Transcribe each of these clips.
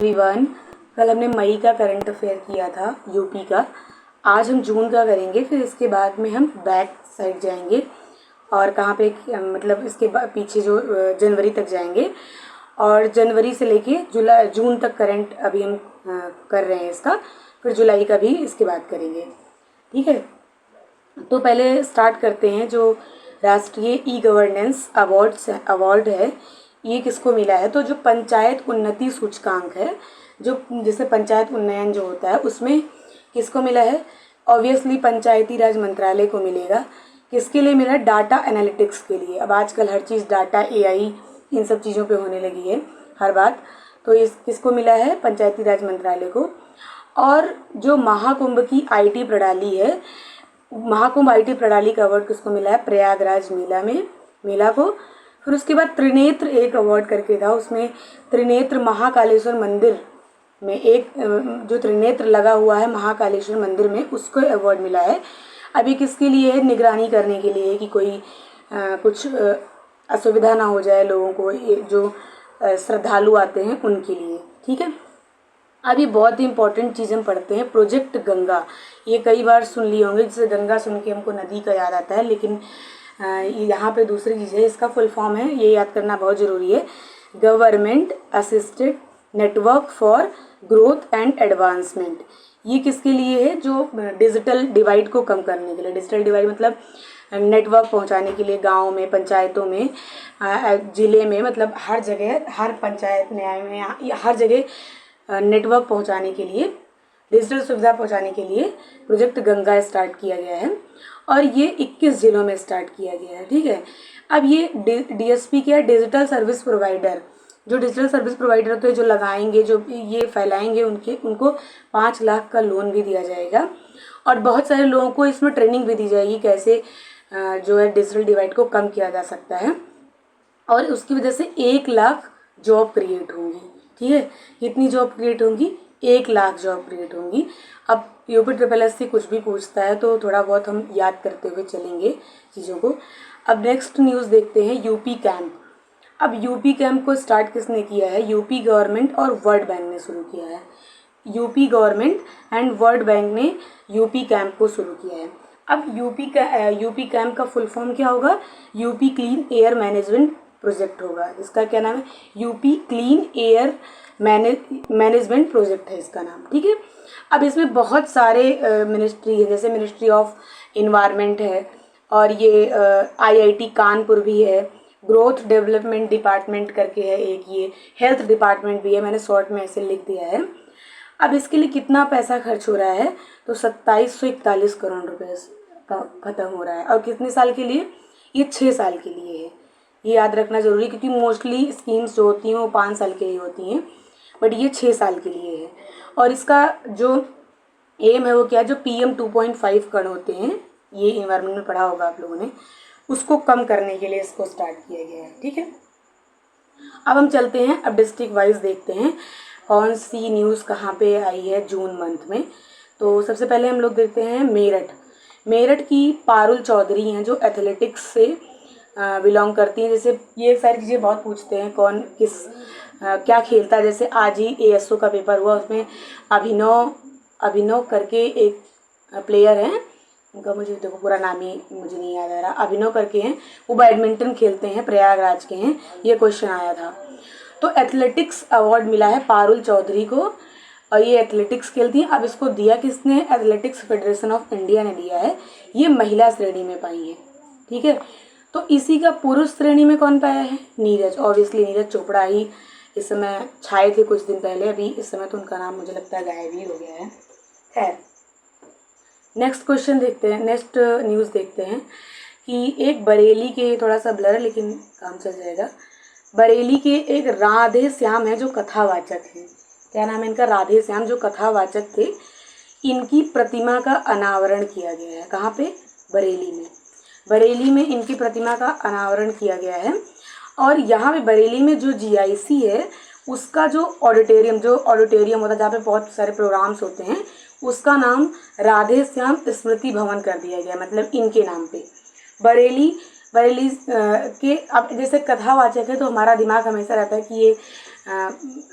Everyone, कल हमने मई का करंट अफेयर किया था यूपी का। आज हम जून का करेंगे, फिर इसके बाद में हम बैक साइड जाएंगे और कहाँ पे मतलब इसके पीछे जो जनवरी तक जाएंगे और जनवरी से लेके जून तक करंट अभी हम कर रहे हैं इसका। फिर जुलाई का भी इसके बाद करेंगे, ठीक है। तो पहले स्टार्ट करते हैं। जो राष्ट्रीय ई गवर्नेंस अवार्ड है, ये किसको मिला है? तो जो पंचायत उन्नति सूचकांक है, जो जैसे पंचायत उन्नयन जो होता है उसमें किसको मिला है? ऑब्वियसली पंचायती राज मंत्रालय को मिलेगा। किसके लिए मिला है? डाटा एनालिटिक्स के लिए। अब आजकल हर चीज़ डाटा, एआई, इन सब चीज़ों पे होने लगी है हर बात। तो इस किसको मिला है? पंचायती राज मंत्रालय को। और जो महाकुंभ की आईटी प्रणाली है, महाकुंभ आईटी प्रणाली का अवार्ड किसको मिला है? प्रयागराज मेला को। फिर उसके बाद त्रिनेत्र एक अवार्ड करके था, उसमें त्रिनेत्र महाकालेश्वर मंदिर में एक जो त्रिनेत्र लगा हुआ है महाकालेश्वर मंदिर में, उसको अवार्ड मिला है। अभी किसके लिए है? निगरानी करने के लिए कि कोई कुछ असुविधा ना हो जाए लोगों को, जो श्रद्धालु आते हैं उनके लिए, ठीक है। अभी बहुत ही इंपॉर्टेंट चीज़ हम पढ़ते हैं, प्रोजेक्ट गंगा। ये कई बार सुन लिए होंगे, जैसे गंगा सुन के हमको नदी का याद आता है, लेकिन यहाँ पे दूसरी चीज़ है। इसका फुल फॉर्म है, ये याद करना बहुत ज़रूरी है, government assisted network for growth and advancement. ये किसके लिए है? जो डिजिटल डिवाइड को कम करने के लिए। डिजिटल डिवाइड मतलब नेटवर्क पहुंचाने के लिए गाँव में, पंचायतों में, ज़िले में, मतलब हर जगह, हर पंचायत न्याय में, हर जगह नेटवर्क पहुंचाने के लिए, डिजिटल सुविधा पहुंचाने के लिए प्रोजेक्ट गंगा स्टार्ट किया गया है और ये 21 जिलों में स्टार्ट किया गया है, ठीक है। अब ये डीएसपी क्या है? Digital service provider. जो डिजिटल सर्विस प्रोवाइडर होते हैं, जो लगाएंगे, जो ये फैलाएंगे, उनको 5 लाख का लोन भी दिया जाएगा और बहुत सारे लोगों को इसमें ट्रेनिंग भी दी जाएगी कैसे जो है डिजिटल डिवाइड को कम किया जा सकता है। और उसकी वजह से 1 लाख जॉब क्रिएट होंगी, ठीक है। कितनी जॉब क्रिएट होंगी? 1 लाख जॉब क्रिएट होंगी। अब UPSSC कुछ भी पूछता है तो थोड़ा बहुत हम याद करते हुए चलेंगे चीज़ों को। अब नेक्स्ट न्यूज़ देखते हैं, यूपी कैंप। अब यूपी कैंप को स्टार्ट किसने किया है? यूपी गवर्नमेंट और वर्ल्ड बैंक ने शुरू किया है। UP government and world bank ने यूपी कैंप को शुरू किया है। अब यूपी कैंप का फुल फॉर्म क्या होगा? UP clean air management project होगा। इसका क्या नाम है? UP clean air management project है इसका नाम, ठीक है। अब इसमें बहुत सारे मिनिस्ट्री है, जैसे मिनिस्ट्री ऑफ इन्वायरमेंट है और ये IIT कानपुर भी है, ग्रोथ डेवलपमेंट डिपार्टमेंट करके है एक, ये हेल्थ डिपार्टमेंट भी है, मैंने शॉर्ट में ऐसे लिख दिया है। अब इसके लिए कितना पैसा खर्च हो रहा है? तो 2741 करोड़ रुपए का खत्म हो रहा है। और कितने साल के लिए? ये 6 साल के लिए है। ये याद रखना जरूरी है क्योंकि मोस्टली स्कीम्स जो होती हैं वो 5 साल के लिए होती हैं, बट ये 6 साल के लिए है। और इसका जो एम है वो क्या है? जो PM 2.5 कण होते हैं, ये इन्वायरमेंट में पढ़ा होगा आप लोगों ने, उसको कम करने के लिए इसको स्टार्ट किया गया है, ठीक है। अब हम चलते हैं, अब डिस्ट्रिक्ट वाइज देखते हैं कौन सी न्यूज़ कहाँ पे आई है जून मंथ में। तो सबसे पहले हम लोग देखते हैं मेरठ की पारुल चौधरी हैं जो एथलेटिक्स से बिलोंग करती हैं। जैसे ये सारी चीज़ें बहुत पूछते हैं, कौन किस क्या खेलता है। जैसे आज ही ASO का पेपर हुआ, उसमें अभिनव करके एक प्लेयर हैं, उनका मुझे देखो पूरा नाम ही मुझे नहीं याद आ रहा, अभिनव करके हैं, वो बैडमिंटन खेलते हैं, प्रयागराज के हैं। ये क्वेश्चन आया था। तो एथलेटिक्स अवार्ड मिला है पारुल चौधरी को और ये एथलेटिक्स खेलती हैं। अब इसको दिया किसने? एथलेटिक्स फेडरेशन ऑफ इंडिया ने दिया है। ये महिला श्रेणी में पाई है, ठीक है। तो इसी का पुरुष श्रेणी में कौन पाया है? नीरज। ऑब्वियसली नीरज चोपड़ा ही इस समय छाए थे कुछ दिन पहले, अभी इस समय तो उनका नाम मुझे लगता है गायब ही हो गया है। खैर, नेक्स्ट क्वेश्चन देखते हैं, नेक्स्ट न्यूज़ देखते हैं कि एक बरेली के, थोड़ा सा ब्लर है लेकिन काम चल जाएगा, बरेली के एक राधे श्याम है जो कथावाचक हैं। क्या नाम है इनका? राधे श्याम, जो कथावाचक थे। इनकी प्रतिमा का अनावरण किया गया है। कहाँ पे? बरेली में। बरेली में इनकी प्रतिमा का अनावरण किया गया है। और यहाँ पे बरेली में जो GIC है उसका जो ऑडिटोरियम होता है जहाँ पे बहुत सारे प्रोग्राम्स होते हैं, उसका नाम राधे श्याम स्मृति भवन कर दिया गया, मतलब इनके नाम पे। बरेली बरेली के, अब जैसे कथावाचक है तो हमारा दिमाग हमेशा रहता है कि ये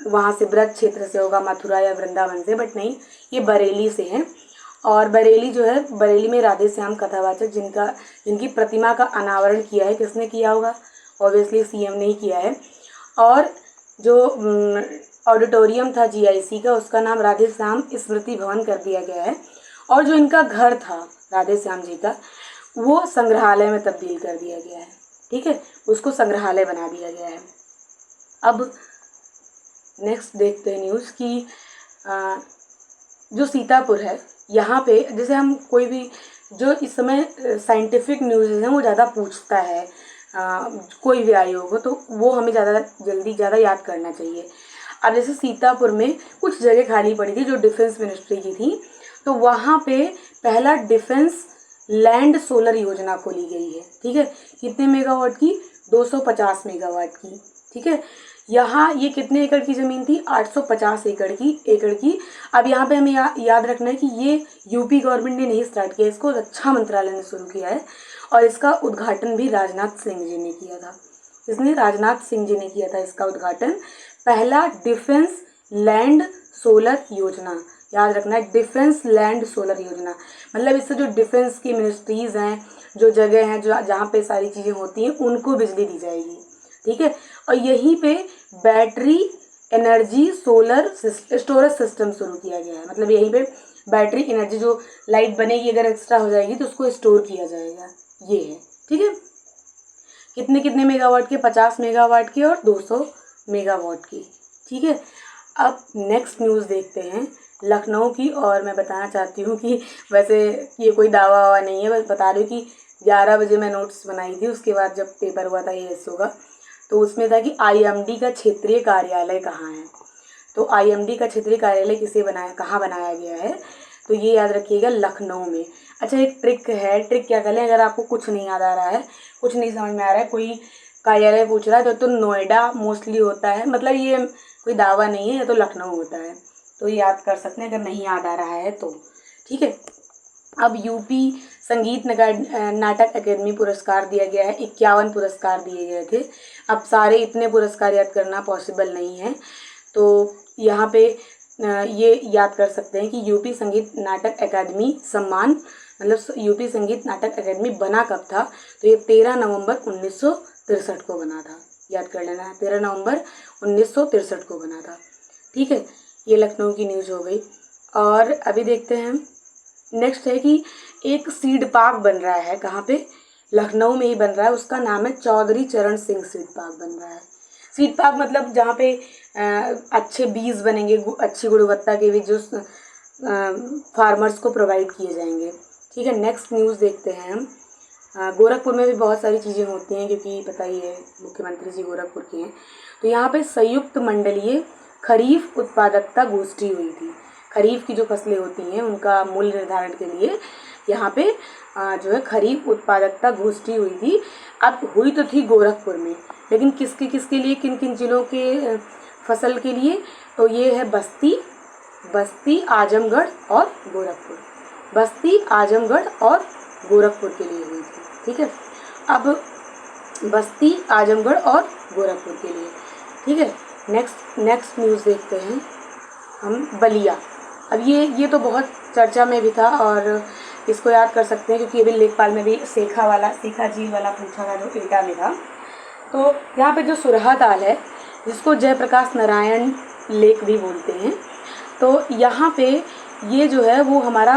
वहाँ से ब्रज क्षेत्र से होगा, मथुरा या वृंदावन से, बट नहीं, ये बरेली से है। और बरेली जो है, बरेली में राधे श्याम कथावाचक जिनकी प्रतिमा का अनावरण किया है, किसने किया होगा? ऑब्वियसली सीएम ने ही किया है। और जो ऑडिटोरियम था जीआईसी का, उसका नाम राधे श्याम स्मृति भवन कर दिया गया है। और जो इनका घर था राधे श्याम जी का, वो संग्रहालय में तब्दील कर दिया गया है। ठीक है, उसको संग्रहालय बना दिया गया है। अब नेक्स्ट देखते हैं न्यूज़ की जो सीतापुर है, यहाँ पे जैसे हम कोई भी जो इस समय साइंटिफिक न्यूज़ हैं वो ज़्यादा पूछता है, कोई भी आयोग हो, तो वो हमें ज़्यादा याद करना चाहिए। अब जैसे सीतापुर में कुछ जगह खाली पड़ी थी जो डिफेंस मिनिस्ट्री की थी, तो वहाँ पे पहला डिफेंस लैंड सोलर योजना खोली गई है। ठीक है, कितने मेगावाट की? 250 मेगावाट की। ठीक है, यहाँ ये कितने एकड़ की ज़मीन थी? 850 एकड़ की। अब यहाँ पे हमें याद रखना है कि ये यूपी गवर्नमेंट ने नहीं स्टार्ट किया, इसको रक्षा मंत्रालय ने शुरू किया है। और इसका उद्घाटन भी राजनाथ सिंह जी ने किया था। इसने राजनाथ सिंह जी ने किया था इसका उद्घाटन। पहला डिफेंस लैंड सोलर योजना, याद रखना है, डिफेंस लैंड सोलर योजना। मतलब इससे जो डिफेंस की मिनिस्ट्रीज़ हैं, जो जगह हैं जो जहाँ पे सारी चीज़ें होती हैं, उनको बिजली दी जाएगी। ठीक है, और यहीं पे battery energy solar storage system शुरू किया गया है। मतलब यहीं पे बैटरी एनर्जी जो लाइट बनेगी अगर एक्स्ट्रा हो जाएगी तो उसको स्टोर किया जाएगा, ये है। ठीक है, कितने कितने मेगावाट के? 50 मेगावाट की और 200 मेगावाट की। ठीक है, अब नेक्स्ट न्यूज़ देखते हैं लखनऊ की। और मैं बताना चाहती हूँ कि वैसे ये कोई दावा वावा नहीं है, बस बता रही हूँ कि 11 बजे मैं नोट्स बनाई थी, उसके बाद जब पेपर हुआ था ये होगा, तो उसमें था कि आईएमडी का क्षेत्रीय कार्यालय कहाँ है। तो आईएमडी का क्षेत्रीय कार्यालय कहाँ बनाया गया है? तो ये याद रखिएगा, लखनऊ में। अच्छा, एक ट्रिक है, ट्रिक क्या करें, अगर आपको कुछ नहीं याद आ रहा है, कुछ नहीं समझ में आ रहा है, कोई कार्यालय पूछ रहा है तो नोएडा मोस्टली होता है, मतलब ये कोई दावा नहीं है, ये तो लखनऊ होता है, तो ये याद कर सकते हैं अगर नहीं याद आ रहा है तो। ठीक है, अब यूपी संगीत नाटक अकेडमी पुरस्कार दिया गया है, 51 पुरस्कार दिए गए थे। अब सारे इतने पुरस्कार याद करना पॉसिबल नहीं है, तो यहाँ पे ये याद कर सकते हैं कि यूपी संगीत नाटक अकादमी सम्मान, मतलब यूपी संगीत नाटक अकादमी बना कब था? तो ये 13 नवंबर 1963 को बना था, याद कर लेना है, 13 नवंबर 1963 को बना था। ठीक है, ये लखनऊ की न्यूज़ हो गई। और अभी देखते हैं नेक्स्ट है कि एक सीड पार्क बन रहा है, कहाँ पे? लखनऊ में ही बन रहा है, उसका नाम है चौधरी चरण सिंह सीड पार्क बन रहा है। सीड पार्क मतलब जहाँ पे अच्छे बीज बनेंगे, अच्छी गुणवत्ता के बीज जो फार्मर्स को प्रोवाइड किए जाएंगे। ठीक है, नेक्स्ट न्यूज़ देखते हैं हम। गोरखपुर में भी बहुत सारी चीज़ें होती हैं, क्योंकि पता ही है मुख्यमंत्री जी गोरखपुर के हैं। तो यहाँ पे संयुक्त मंडलीय खरीफ उत्पादकता गोष्ठी हुई थी। खरीफ की जो फसलें होती हैं उनका मूल्य निर्धारण के लिए यहाँ पे जो है खरीफ उत्पादकता गोष्ठी हुई थी। अब हुई तो थी गोरखपुर में, लेकिन किसके लिए, किन किन जिलों के फसल के लिए? तो ये है बस्ती आजमगढ़ और गोरखपुर। बस्ती आजमगढ़ और गोरखपुर के लिए हुई थी। ठीक है, अब बस्ती आजमगढ़ और गोरखपुर के लिए। ठीक है, नेक्स्ट न्यूज़ देखते हैं हम, बलिया। अब ये तो बहुत चर्चा में भी था और इसको याद कर सकते हैं क्योंकि अभी लेखपाल में भी सेखा झील वाला पूछा था जो एटा में था। तो यहाँ पे जो सुरहा ताल है, जिसको जयप्रकाश नारायण लेक भी बोलते हैं, तो यहाँ पे ये जो है वो हमारा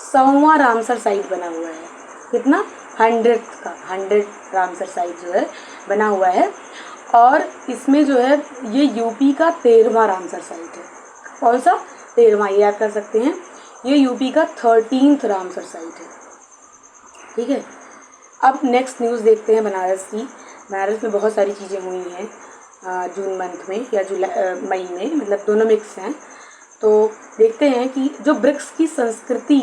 100वां रामसर साइट बना हुआ है। कितना? 100 रामसर साइट जो है बना हुआ है। और इसमें जो है ये यूपी का 13वां रामसर साइट है। कौन सा? 13वां, ये याद कर सकते हैं, ये यूपी का 13th रामसर साइट है। ठीक है, अब नेक्स्ट न्यूज़ देखते हैं बनारस की। बनारस में बहुत सारी चीज़ें हुई हैं जून मंथ में या मई में, मतलब दोनों मिक्स हैं। तो देखते हैं कि जो ब्रिक्स की संस्कृति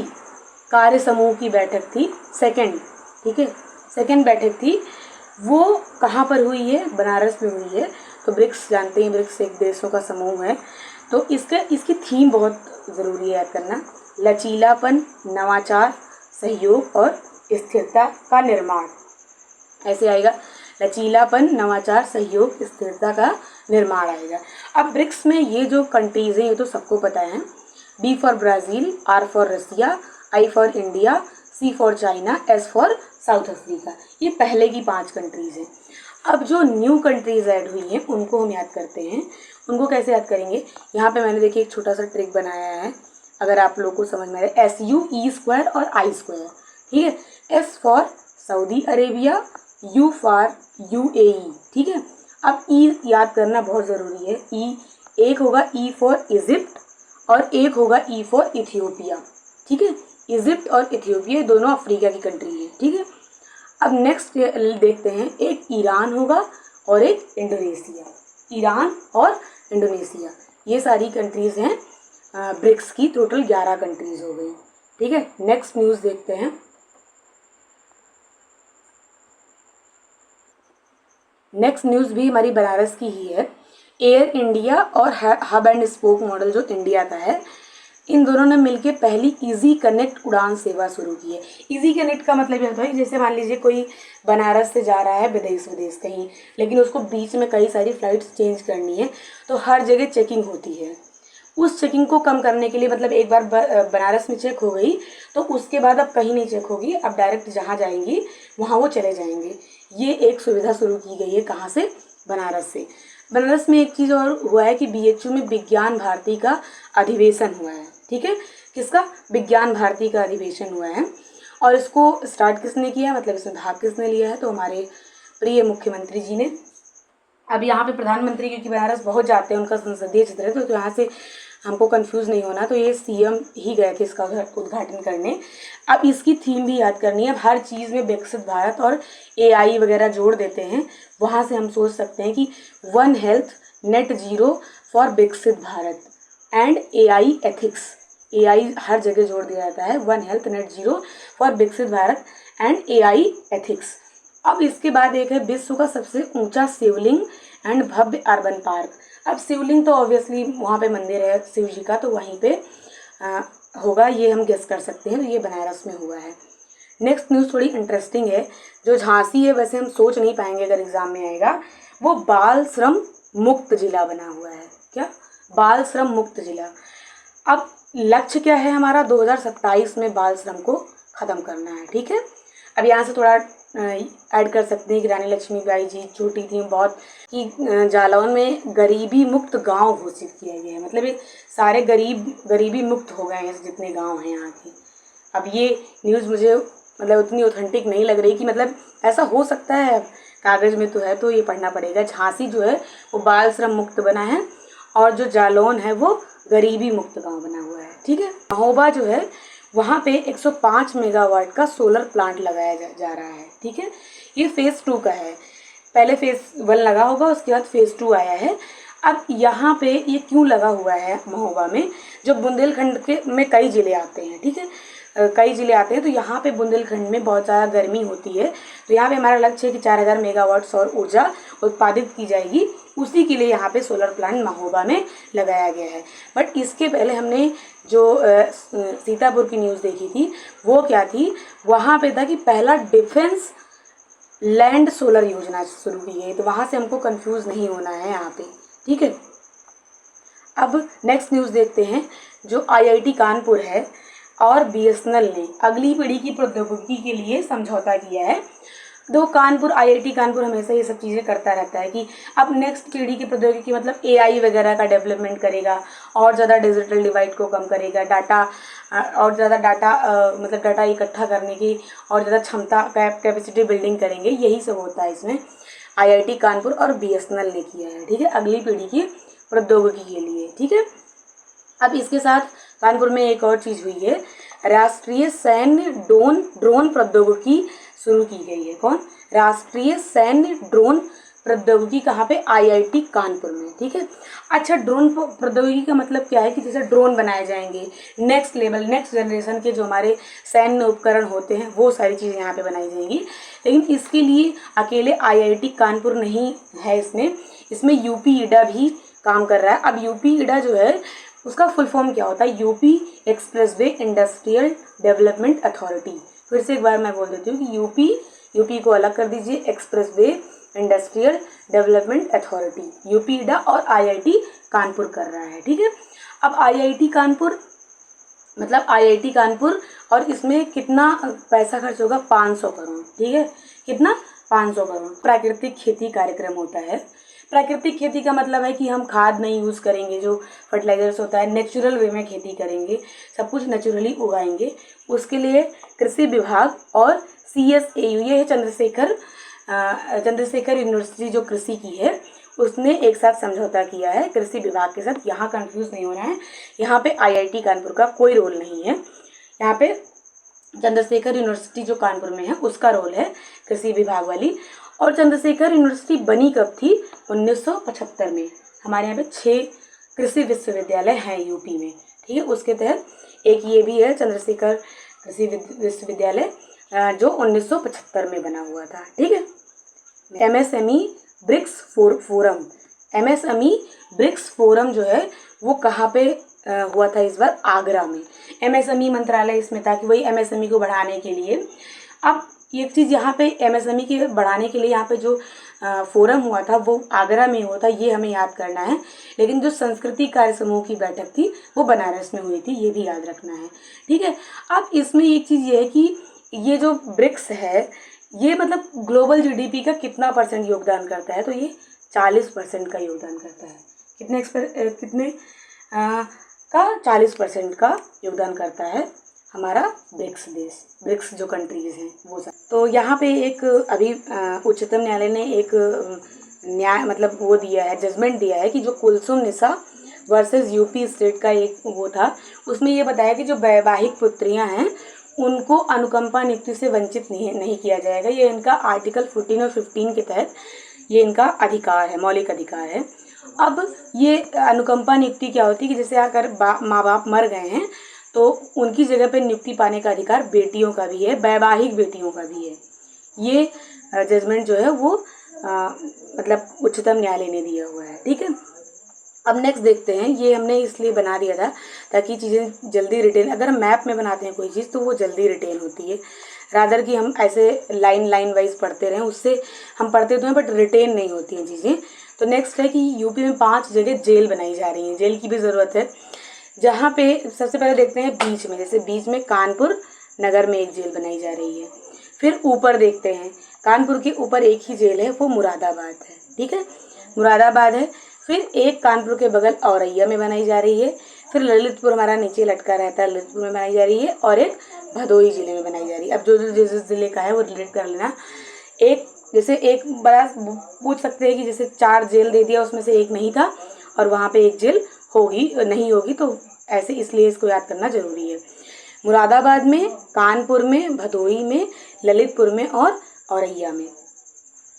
कार्य समूह की बैठक थी, सेकंड, ठीक है, सेकंड बैठक थी, वो कहाँ पर हुई है? बनारस में हुई है। तो ब्रिक्स जानते हैं, ब्रिक्स एक देशों का समूह है। तो इसकी थीम बहुत ज़रूरी है याद करना, लचीलापन, नवाचार, सहयोग और स्थिरता का निर्माण। ऐसे आएगा, लचीलापन, नवाचार, सहयोग, स्थिरता का निर्माण आएगा। अब ब्रिक्स में ये जो कंट्रीज़ हैं ये तो सबको पता है, B for Brazil, R for Russia, I for India, C for China, S for South Africa. ये पहले की 5 कंट्रीज़ हैं। अब जो न्यू कंट्रीज़ ऐड हुई हैं उनको हम याद करते हैं। उनको कैसे याद करेंगे, यहाँ पे मैंने देखिए एक छोटा सा ट्रिक बनाया है, अगर आप लोगों को समझ में आ रहा है, SUE² और I², ठीक है। S for Saudi Arabia, U for UAE, ठीक है। अब E याद करना बहुत ज़रूरी है। E एक होगा E फॉर इजिप्ट और एक होगा E फॉर इथियोपिया, ठीक है। इजिप्ट और इथियोपिया दोनों अफ्रीका की कंट्री है, ठीक है। अब नेक्स्ट देखते हैं, एक ईरान होगा और एक इंडोनेशिया। ईरान और इंडोनेशिया ये सारी कंट्रीज़ हैं ब्रिक्स की, टोटल 11 कंट्रीज़ हो गई, ठीक है। नेक्स्ट न्यूज़ देखते हैं। नेक्स्ट न्यूज़ भी हमारी बनारस की ही है। एयर इंडिया और हब एंड स्पोक मॉडल जो इंडिया का है, इन दोनों ने मिलकर पहली इजी कनेक्ट उड़ान सेवा शुरू की है। इजी कनेक्ट का मतलब ये होता है जैसे मान लीजिए कोई बनारस से जा रहा है विदेश कहीं, लेकिन उसको बीच में कई सारी फ़्लाइट्स चेंज करनी है, तो हर जगह चेकिंग होती है। उस चेकिंग को कम करने के लिए, मतलब एक बार बनारस में चेक हो गई तो उसके बाद अब कहीं नहीं चेक होगी, अब डायरेक्ट जहाँ जाएंगी वहाँ वो चले जाएंगे। ये एक सुविधा शुरू की गई है, कहाँ से, बनारस से। बनारस में एक चीज़ और हुआ है कि BHU में विज्ञान भारती का अधिवेशन हुआ है, ठीक है। किसका, विज्ञान भारती का अधिवेशन हुआ है। और इसको स्टार्ट किसने किया, मतलब इसमें भाग किसने लिया है, तो हमारे प्रिय मुख्यमंत्री जी ने। अब यहाँ पे प्रधानमंत्री क्योंकि बनारस बहुत जाते हैं, उनका संसदीय क्षेत्र है, तो यहाँ से हमको कंफ्यूज नहीं होना, तो ये CM ही गए थे इसका उद्घाटन करने। अब इसकी थीम भी याद करनी है। अब हर चीज़ में विकसित भारत और AI वगैरह जोड़ देते हैं, वहाँ से हम सोच सकते हैं कि one health net zero for Viksit Bharat and AI ethics. AI हर जगह जोड़ दिया जाता है, one health net zero for Viksit Bharat and AI ethics. अब इसके बाद एक है विश्व का सबसे ऊंचा शिवलिंग एंड भव्य अर्बन पार्क। अब शिवलिंग तो ऑब्वियसली वहाँ पे मंदिर है शिव जी का, तो वहीं पे होगा, ये हम गेस कर सकते हैं, तो ये बनारस में हुआ है। नेक्स्ट न्यूज़ थोड़ी इंटरेस्टिंग है। जो झांसी है, वैसे हम सोच नहीं पाएंगे अगर एग्जाम में आएगा, वो बाल श्रम मुक्त जिला बना हुआ है। क्या, बाल श्रम मुक्त जिला। अब लक्ष्य क्या है हमारा, 2027 में बाल श्रम को ख़त्म करना है, ठीक है। अब यहाँ से थोड़ा ऐड कर सकते हैं कि रानी लक्ष्मीबाई जी छोटी थी बहुत, कि जालौन में गरीबी मुक्त गांव घोषित किया गया है, मतलब ये सारे गरीबी मुक्त हो गए हैं जितने गांव हैं यहाँ के। अब ये न्यूज़ मुझे मतलब उतनी ऑथेंटिक नहीं लग रही कि मतलब ऐसा हो सकता है, कागज़ में तो है, तो ये पढ़ना पड़ेगा। झांसी जो है वो बाल श्रम मुक्त बना है और जो जालौन है वो गरीबी मुक्त गाँव बना हुआ है, ठीक है। महोबा जो है वहाँ पे 105 मेगावाट का सोलर प्लांट लगाया जा रहा है, ठीक है। ये फेज़ 2 का है, पहले फेज़ 1 लगा होगा, उसके बाद फेज़ 2 आया है। अब यहाँ पे ये क्यों लगा हुआ है महोबा में, जो बुंदेलखंड के में कई ज़िले आते हैं, ठीक है, कई ज़िले आते हैं, तो यहाँ पे बुंदेलखंड में बहुत ज़्यादा गर्मी होती है, तो यहाँ पे हमारा लक्ष्य है कि 4000 मेगावाट सौर ऊर्जा उत्पादित की जाएगी, उसी के लिए यहाँ पे सोलर प्लांट महोबा में लगाया गया है। बट इसके पहले हमने जो सीतापुर की न्यूज़ देखी थी, वो क्या थी, वहाँ पे था कि पहला डिफेंस लैंड सोलर योजना शुरू की गई, तो वहाँ से हमको कंफ्यूज नहीं होना है यहाँ पे, ठीक है। अब नेक्स्ट न्यूज़ देखते हैं। जो IIT कानपुर है और BSNL ने अगली पीढ़ी की प्रौद्योगिकी के लिए समझौता किया है। तो IIT कानपुर हमेशा ये सब चीज़ें करता रहता है कि अब नेक्स्ट पीढ़ी की प्रौद्योगिकी मतलब AI वगैरह का डेवलपमेंट करेगा, और ज़्यादा डिजिटल डिवाइड को कम करेगा, डाटा और ज़्यादा डाटा मतलब डाटा इकट्ठा करने की और ज़्यादा क्षमता कैपेसिटी बिल्डिंग करेंगे, यही सब होता है इसमें। IIT कानपुर और BSNL ने किया है, ठीक है, अगली पीढ़ी की प्रौद्योगिकी के लिए, ठीक है। अब इसके साथ कानपुर में एक और चीज़ हुई है, राष्ट्रीय सैन्य ड्रोन प्रौद्योगिकी शुरू की गई है। कौन, राष्ट्रीय सैन्य ड्रोन प्रौद्योगिकी, कहाँ पे, IIT कानपुर में, ठीक है। अच्छा, ड्रोन प्रौद्योगिकी का मतलब क्या है कि जैसे ड्रोन बनाए जाएंगे, नेक्स्ट लेवल नेक्स्ट जनरेशन के जो हमारे सैन्य उपकरण होते हैं वो सारी चीज़ें यहाँ पे बनाई जाएंगी। लेकिन इसके लिए अकेले IIT कानपुर नहीं है, इसमें UP ईडा भी काम कर रहा है। अब UP ईडा जो है उसका फुल फॉर्म क्या होता है, UP expressway industrial development authority. फिर से एक बार मैं बोल देती हूँ कि UP यूपी को अलग कर दीजिए, expressway industrial development authority, UPEIDA और आईआईटी कानपुर कर रहा है। ठीक है, अब आईआईटी कानपुर मतलब आईआईटी कानपुर, और इसमें कितना पैसा खर्च होगा, 500 करोड़। ठीक है, कितना, 500 करोड़। प्राकृतिक खेती कार्यक्रम होता है। प्राकृतिक खेती का मतलब है कि हम खाद नहीं यूज़ करेंगे, जो फर्टिलाइजर्स होता है, नेचुरल वे में खेती करेंगे, सब कुछ नेचुरली उगाएंगे। उसके लिए कृषि विभाग और CSAU, ये है चंद्रशेखर यूनिवर्सिटी जो कृषि की है, उसने एक साथ समझौता किया है कृषि विभाग के साथ। यहाँ कंफ्यूज नहीं होना है, यहाँ पे आईआईटी कानपुर का कोई रोल नहीं है, यहाँ पे चंद्रशेखर यूनिवर्सिटी जो कानपुर में है उसका रोल है कृषि विभाग वाली। और चंद्रशेखर यूनिवर्सिटी बनी कब थी, 1975 में। हमारे यहाँ पे 6 कृषि विश्वविद्यालय हैं यूपी में। ठीक है, उसके तहत एक ये भी है चंद्रशेखर कृषि विश्वविद्यालय, जो 1975 में बना हुआ था। ठीक है, MSME BRICS forum, MSME BRICS forum जो है वो कहाँ पे हुआ था इस बार, आगरा में। MSME मंत्रालय इसमें था कि वही MSME को बढ़ाने के लिए। अब एक चीज़ यहाँ पे MSME के बढ़ाने के लिए यहाँ पे जो फोरम हुआ था वो आगरा में हुआ था, ये हमें याद करना है। लेकिन जो संस्कृति कार्य समूह की बैठक थी वो बनारस में हुई थी, ये भी याद रखना है। ठीक है, अब इसमें एक चीज़ ये है कि ये जो ब्रिक्स है ये मतलब ग्लोबल GDP का कितना % योगदान करता है, तो ये 40% का योगदान करता है। कितने का 40% का योगदान करता है हमारा ब्रिक्स देश, ब्रिक्स जो कंट्रीज हैं वो सब। तो यहाँ पे एक अभी उच्चतम न्यायालय ने एक न्याय मतलब वो दिया है, जजमेंट दिया है कि जो कुलसुम निसा वर्सेस यूपी स्टेट का एक वो था, उसमें ये बताया कि जो वैवाहिक पुत्रियाँ हैं उनको अनुकंपा नियुक्ति से वंचित नहीं किया जाएगा। ये इनका आर्टिकल 14 और 15 के तहत ये इनका अधिकार है, मौलिक अधिकार है। अब ये अनुकंपा नियुक्ति क्या होती है कि जैसे अगर माँ बाप मर गए हैं तो उनकी जगह पे नियुक्ति पाने का अधिकार बेटियों का भी है, वैवाहिक बेटियों का भी है। ये जजमेंट जो है वो मतलब उच्चतम न्यायालय ने दिया हुआ है। ठीक है, अब नेक्स्ट देखते हैं। ये हमने इसलिए बना दिया था ताकि चीज़ें जल्दी रिटेन, अगर हम मैप में बनाते हैं कोई चीज़ तो वो जल्दी रिटेन होती है, रादर कि हम ऐसे लाइन वाइज पढ़ते रहें, उससे हम पढ़ते तो हैं बट रिटेन नहीं होती हैं चीज़ें। तो नेक्स्ट है कि यूपी में 5 जगह जेल बनाई जा रही हैं, जेल की भी ज़रूरत है। जहाँ पे सबसे पहले देखते हैं बीच में, जैसे बीच में कानपुर नगर में एक जेल बनाई जा रही है। फिर ऊपर देखते हैं, कानपुर के ऊपर एक ही जेल है, वो मुरादाबाद है। ठीक है, मुरादाबाद है। फिर एक कानपुर के बगल औरैया में बनाई जा रही है। फिर ललितपुर हमारा नीचे लटका रहता है, ललितपुर में बनाई जा रही है। और एक भदोही जिले में बनाई जा रही है। अब जो जिस जिले का है वो रिलेट कर लेना। एक जैसे एक बड़ा पूछ सकते हैं कि जैसे 4 जेल दे दिया उसमें से एक नहीं था और वहाँ पे एक जेल होगी नहीं होगी, तो ऐसे इसलिए इसको याद करना जरूरी है। मुरादाबाद में, कानपुर में, भदोही में, ललितपुर में और औरैया में।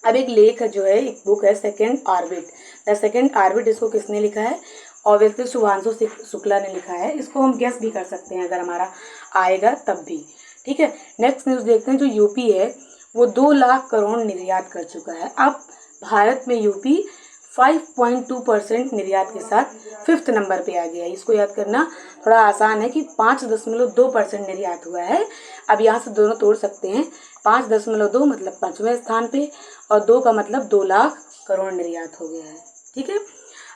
अब एक लेख जो है, एक बुक है second orbit, the second orbit, इसको किसने लिखा है, ऑब्वियसली शुभांशु शुक्ला ने लिखा है। इसको हम गेस भी कर सकते हैं अगर हमारा आएगा तब भी। ठीक है, नेक्स्ट न्यूज़ देखते हैं। जो यूपी है वो 2 लाख करोड़ निर्यात कर चुका है। अब भारत में यूपी 5.2% निर्यात के साथ 5th नंबर पे आ गया है। इसको याद करना थोड़ा आसान है कि 5.2% निर्यात हुआ है। अब यहाँ से दोनों तोड़ सकते हैं, 5.2 मतलब 5वें स्थान पे और 2 का मतलब 2 लाख करोड़ निर्यात हो गया है। ठीक है,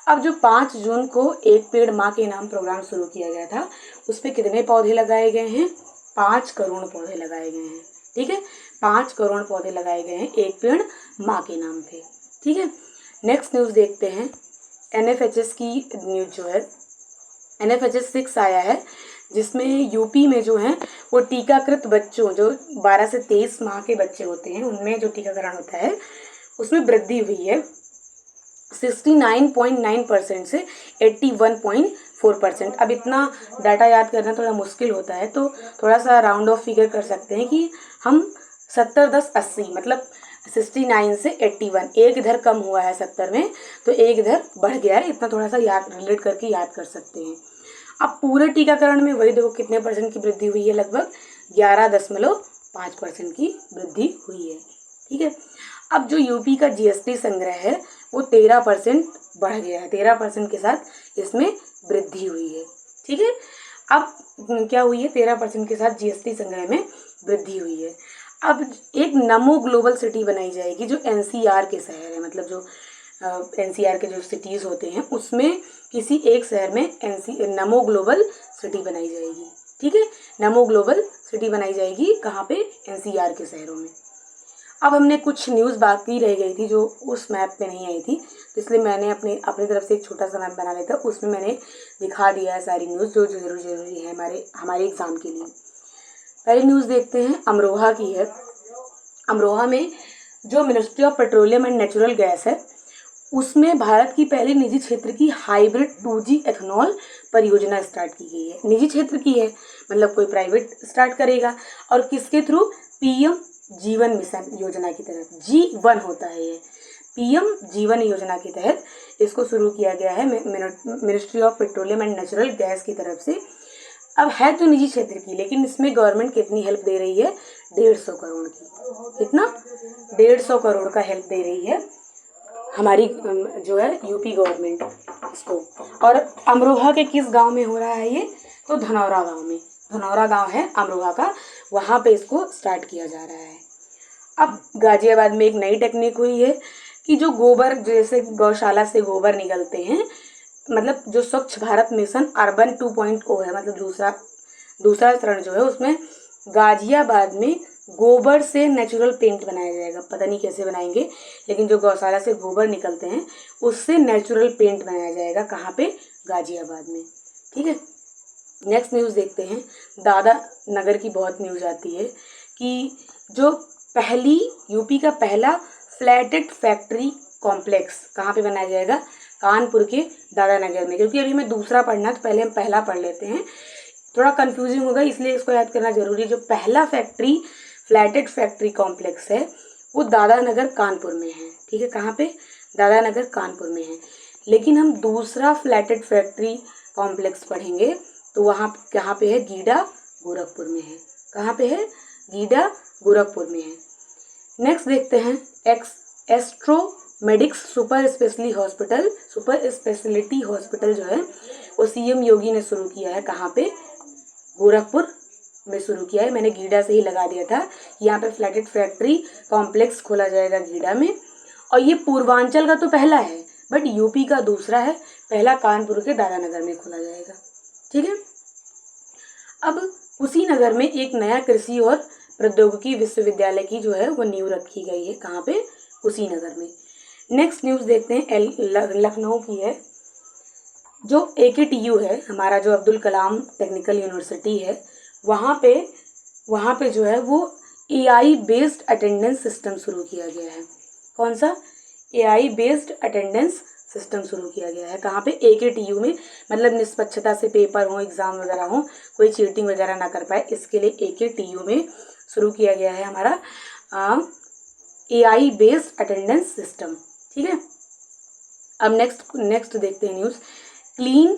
अब जो 5 जून को एक पेड़ माँ के नाम प्रोग्राम शुरू किया गया था, उस पर कितने पौधे लगाए गए हैं, 5 करोड़ पौधे लगाए गए हैं। ठीक है, 5 करोड़ पौधे लगाए गए हैं एक पेड़ माँ के नाम पे। ठीक है, नेक्स्ट न्यूज़ देखते हैं। NFHS की न्यूज़ जो है, NFHS 6 आया है जिसमें यूपी में जो है वो टीकाकृत बच्चों, जो 12 से 23 माह के बच्चे होते हैं, उनमें जो टीकाकरण होता है उसमें वृद्धि हुई है 69.9% से 81.4%। अब इतना डाटा याद करना थोड़ा मुश्किल होता है, तो थोड़ा सा राउंड ऑफ फिगर कर सकते हैं कि हम 70 10 80 मतलब 69 से 81, एक इधर कम हुआ है 70 में तो एक इधर बढ़ गया है, इतना थोड़ा सा याद रिलेट करके याद कर सकते हैं। अब पूरे टीकाकरण में वही देखो कितने % की वृद्धि हुई है, लगभग 11.5% की वृद्धि हुई है। ठीक है, अब जो यूपी का GST संग्रह है वो 13% बढ़ गया है, 13% के साथ इसमें वृद्धि हुई है। ठीक है, अब क्या हुई है, 13% के साथ GST संग्रह में वृद्धि हुई है। अब एक नमो ग्लोबल सिटी बनाई जाएगी जो एनसीआर के शहर है, मतलब जो एनसीआर के जो सिटीज़ होते हैं उसमें किसी एक शहर में नमो ग्लोबल सिटी बनाई जाएगी। ठीक है, नमो ग्लोबल सिटी बनाई जाएगी कहाँ पे? एनसीआर के शहरों में। अब हमने कुछ न्यूज़ बाकी रह गई थी जो उस मैप पे नहीं आई थी, तो इसलिए मैंने अपनी तरफ से एक छोटा सा मैप बना लिया था, उसमें मैंने दिखा दिया है सारी न्यूज़ जो ज़रूरी है हमारे एग्ज़ाम के लिए। पहली न्यूज़ देखते हैं, अमरोहा की है। अमरोहा में जो ministry of petroleum and natural gas है उसमें भारत की पहली निजी क्षेत्र की हाइब्रिड 2G एथेनॉल परियोजना स्टार्ट की गई है। निजी क्षेत्र की है, मतलब कोई प्राइवेट स्टार्ट करेगा, और किसके थ्रू? पीएम जीवन मिशन योजना की तरफ, G1 होता है ये, पीएम जीवन योजना के तहत इसको शुरू किया गया है ministry of petroleum and natural gas की तरफ से। अब है तो निजी क्षेत्र की, लेकिन इसमें गवर्नमेंट कितनी हेल्प दे रही है? 150 करोड़ की। कितना? 150 करोड़ का हेल्प दे रही है हमारी जो है यूपी गवर्नमेंट इसको। और अमरोहा के किस गांव में हो रहा है ये? तो धनौरा गांव में। धनौरा गांव है अमरोहा का, वहाँ पे इसको स्टार्ट किया जा रहा है। अब गाजियाबाद में एक नई टेक्निक हुई है कि जो गोबर, जैसे गौशाला से गोबर निकलते हैं, मतलब जो स्वच्छ भारत मिशन अर्बन 2.0 है, मतलब दूसरा चरण जो है उसमें गाजियाबाद में गोबर से नेचुरल पेंट बनाया जाएगा। पता नहीं कैसे बनाएंगे, लेकिन जो गौशाला से गोबर निकलते हैं उससे नेचुरल पेंट बनाया जाएगा। कहाँ पे? गाजियाबाद में। ठीक है, नेक्स्ट न्यूज़ देखते हैं। दादा नगर की बहुत न्यूज़ आती है कि जो पहली यूपी का पहला फ्लैटेड फैक्ट्री कॉम्प्लेक्स कहाँ पे बनाया जाएगा? कानपुर के दादा नगर में। क्योंकि अभी हमें दूसरा पढ़ना, तो पहले हम पहला पढ़ लेते हैं, थोड़ा कंफ्यूजिंग होगा इसलिए इसको याद करना जरूरी है। जो पहला फ्लैटेड फैक्ट्री कॉम्प्लेक्स है वो दादा नगर कानपुर में है। ठीक है, कहाँ पे? दादा नगर कानपुर में है। लेकिन हम दूसरा फ्लैटेड फैक्ट्री कॉम्प्लेक्स पढ़ेंगे तो वहाँ कहाँ पे है? गीडा गोरखपुर में है। कहाँ पे है? गीडा गोरखपुर में है। नेक्स्ट देखते हैं, एस्ट्रोमेडिक्स सुपर स्पेशलिटी हॉस्पिटल जो है वो सीएम योगी ने शुरू किया है। कहाँ पे? गोरखपुर में शुरू किया है। मैंने गीडा से ही लगा दिया था, यहाँ पे फ्लैटेड फैक्ट्री कॉम्प्लेक्स खोला जाएगा गीडा में। और ये पूर्वांचल का तो पहला है, बट यूपी का दूसरा है। पहला कानपुर के दादा नगर में खोला जाएगा। ठीक है, अब कुशीनगर में एक नया कृषि और प्रौद्योगिकी विश्वविद्यालय की जो है वो नींव रखी गई है। कहाँ पे? कुशीनगर में। नेक्स्ट न्यूज़ देखते हैं, लखनऊ की है। जो AKTU है हमारा, जो अब्दुल कलाम टेक्निकल यूनिवर्सिटी है, वहाँ पे जो है वो AI बेस्ड अटेंडेंस सिस्टम शुरू किया गया है। कौन सा? AI बेस्ड अटेंडेंस सिस्टम शुरू किया गया है। कहाँ पे? AKTU में। मतलब निष्पक्षता से पेपर हो, एग्ज़ाम वगैरह हो, कोई चीटिंग वगैरह ना कर पाए, इसके लिए AKTU में शुरू किया गया है हमारा AI बेस्ड अटेंडेंस सिस्टम। ठीक है, अब नेक्स्ट देखते हैं न्यूज़, क्लीन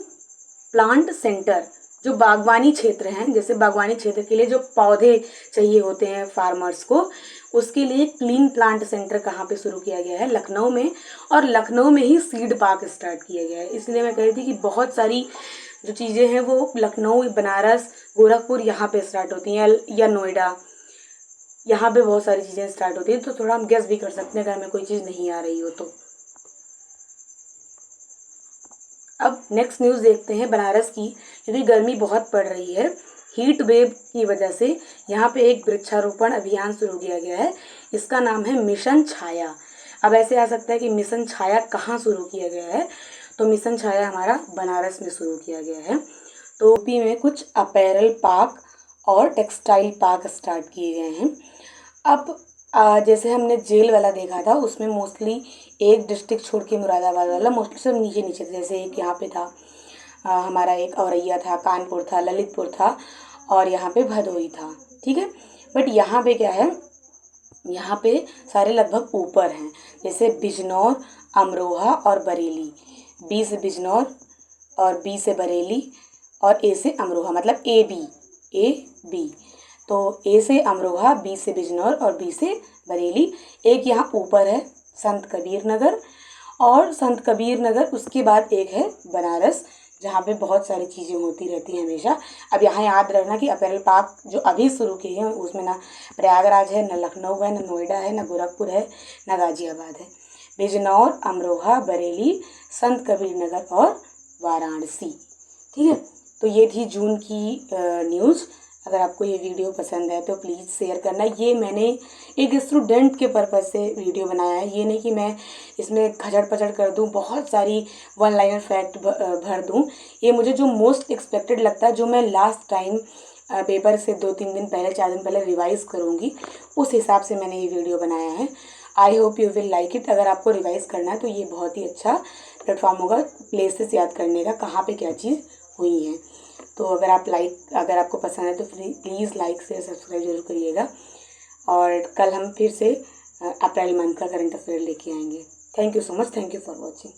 प्लांट सेंटर। जो बागवानी क्षेत्र हैं, जैसे बागवानी क्षेत्र के लिए जो पौधे चाहिए होते हैं फार्मर्स को, उसके लिए क्लीन प्लांट सेंटर कहाँ पे शुरू किया गया है? लखनऊ में। और लखनऊ में ही सीड पार्क स्टार्ट किया गया है। इसलिए मैं कह रही थी कि बहुत सारी जो चीज़ें हैं वो लखनऊ, बनारस, गोरखपुर यहाँ पे स्टार्ट होती हैं, या नोएडा, यहाँ पे बहुत सारी चीज़ें स्टार्ट होती हैं। तो थोड़ा हम गेस भी कर सकते हैं अगर हमें कोई चीज़ नहीं आ रही हो तो। अब नेक्स्ट न्यूज़ देखते हैं बनारस की, क्योंकि गर्मी बहुत पड़ रही है, हीट वेव की वजह से यहाँ पे एक वृक्षारोपण अभियान शुरू किया गया है। इसका नाम है मिशन छाया। अब ऐसे आ सकता है कि मिशन छाया कहाँ शुरू किया गया है? तो मिशन छाया हमारा बनारस में शुरू किया गया है। तो यूपी में कुछ अपैरल पार्क और टेक्सटाइल पार्क स्टार्ट किए गए हैं। अब जैसे हमने जेल वाला देखा था, उसमें मोस्टली एक डिस्ट्रिक्ट छोड़ के मुरादाबाद वाला, मोस्टली सब नीचे नीचे, जैसे एक यहाँ पे था हमारा, एक औरैया था, कानपुर था, ललितपुर था, और यहाँ पे भदोही था। ठीक है, बट यहाँ पे क्या है, यहाँ पे सारे लगभग ऊपर हैं, जैसे बिजनौर, अमरोहा और बरेली। बी से बिजनौर और बी से बरेली और ए से अमरोहा, मतलब ए बी। तो ए से अमरोहा, बी से बिजनौर और बी से बरेली। एक यहाँ ऊपर है संत कबीर नगर, और संत कबीर नगर उसके बाद एक है बनारस, जहाँ पे बहुत सारी चीज़ें होती रहती हैं हमेशा। अब यहाँ याद रखना कि अपैरल पार्क जो अभी शुरू किए हैं उसमें ना प्रयागराज है, ना लखनऊ है, ना नोएडा है, ना गोरखपुर है, ना गाज़ियाबाद है। बिजनौर, अमरोहा, बरेली, संत कबीर नगर और वाराणसी। ठीक है, तो ये थी जून की न्यूज़। अगर आपको ये वीडियो पसंद है तो प्लीज़ शेयर करना। ये मैंने एक स्टूडेंट के पर्पज़ से वीडियो बनाया है, ये नहीं कि मैं इसमें खचड़ पचड़ कर दूँ, बहुत सारी वन लाइनर फैक्ट भर दूँ। ये मुझे जो मोस्ट एक्सपेक्टेड लगता है, जो मैं लास्ट टाइम पेपर से 2-3 दिन पहले, 4 दिन पहले रिवाइज़ करूँगी, उस हिसाब से मैंने ये वीडियो बनाया है। I hope you will like it. अगर आपको रिवाइज़ करना है तो ये बहुत ही अच्छा प्लेटफॉर्म होगा प्लेसेस याद करने का, कहाँ पे क्या चीज़ हुई है। तो अगर अगर आपको पसंद है तो प्लीज़ लाइक शेयर सब्सक्राइब जरूर करिएगा। और कल हम फिर से अप्रैल मंथ का करंट अफेयर लेके आएंगे। Thank you so much. Thank you for watching.